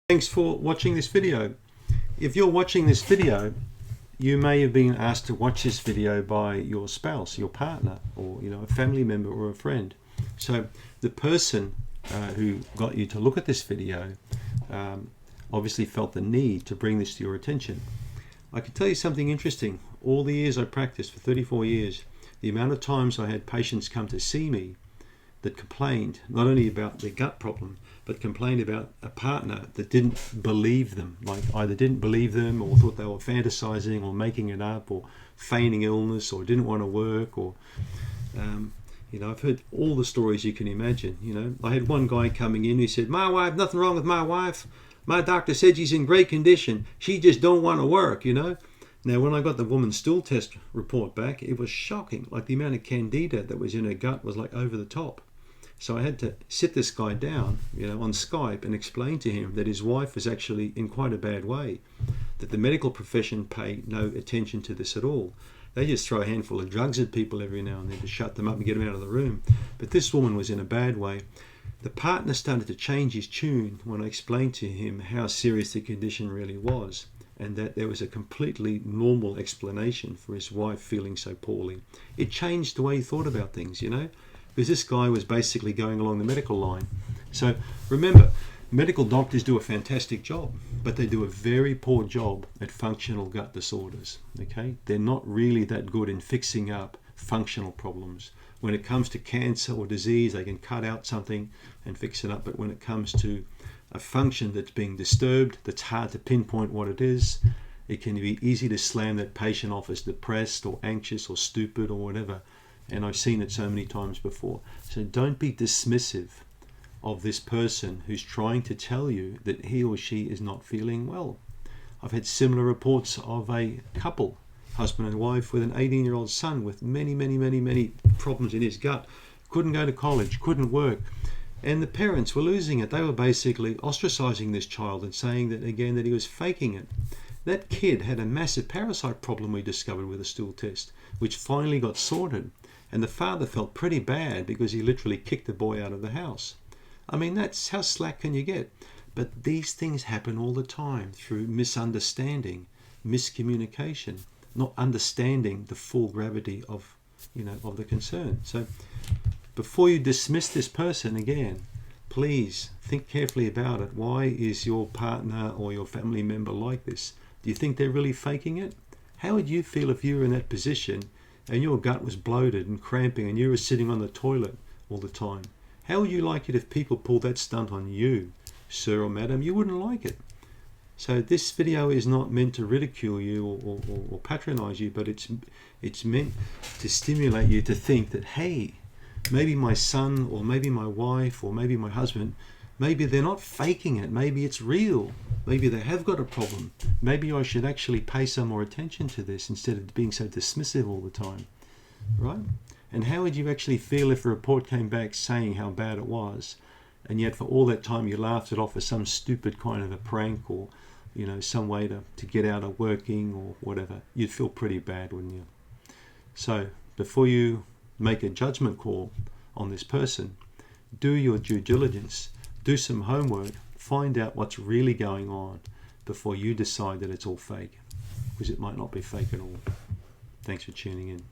Thanks for watching this video. If you're watching this video, you may have been asked to watch this video by your spouse, your partner, or a family member or a friend. So the person who got you to look at this video obviously felt the need to bring this to your attention. I can tell you something interesting. All the years I practiced, for 34 years, the amount of times I had patients come to see me that complained not only about their gut problem, but complained about a partner that didn't believe them, like either didn't believe them or thought they were fantasizing or making it up or feigning illness or didn't want to work, or I've heard all the stories you can imagine. I had one guy coming in who said, "My wife, nothing wrong with my wife. My doctor said she's in great condition. She just don't want to work." Now, when I got the woman's stool test report back, it was shocking. Like, the amount of candida that was in her gut was like over the top. So I had to sit this guy down, on Skype, and explain to him that his wife was actually in quite a bad way, that the medical profession pay no attention to this at all. They just throw a handful of drugs at people every now and then to shut them up and get them out of the room. But this woman was in a bad way. The partner started to change his tune when I explained to him how serious the condition really was, and that there was a completely normal explanation for his wife feeling so poorly. It changed the way he thought about things, because this guy was basically going along the medical line. So remember, medical doctors do a fantastic job, but they do a very poor job at functional gut disorders. Okay, they're not really that good in fixing up functional problems. When it comes to cancer or disease, they can cut out something and fix it up, but when it comes to a function that's being disturbed, that's hard to pinpoint what it is, it can be easy to slam that patient off as depressed or anxious or stupid or whatever. And I've seen it so many times before. So don't be dismissive of this person who's trying to tell you that he or she is not feeling well. I've had similar reports of a couple, husband and wife, with an 18-year-old son with many problems in his gut. Couldn't go to college, couldn't work. And the parents were losing it. They were basically ostracizing this child and saying that he was faking it. That kid had a massive parasite problem we discovered with a stool test, which finally got sorted. And the father felt pretty bad because he literally kicked the boy out of the house. I mean, that's how slack can you get? But these things happen all the time through misunderstanding, miscommunication, not understanding the full gravity of the concern. So before you dismiss this person again, please think carefully about it. Why is your partner or your family member like this? Do you think they're really faking it? How would you feel if you were in that position and your gut was bloated and cramping and you were sitting on the toilet all the time? How would you like it if people pulled that stunt on you, sir or madam? You wouldn't like it. So this video is not meant to ridicule you or patronize you, but it's meant to stimulate you to think that, hey, maybe my son or maybe my wife or maybe my husband, maybe they're not faking it. Maybe it's real. Maybe they have got a problem. Maybe I should actually pay some more attention to this instead of being so dismissive all the time, right? And how would you actually feel if a report came back saying how bad it was, and yet for all that time you laughed it off as some stupid kind of a prank or, some way to get out of working or whatever? You'd feel pretty bad, wouldn't you? So before you make a judgment call on this person, do your due diligence, do some homework, find out what's really going on before you decide that it's all fake, because it might not be fake at all. Thanks for tuning in.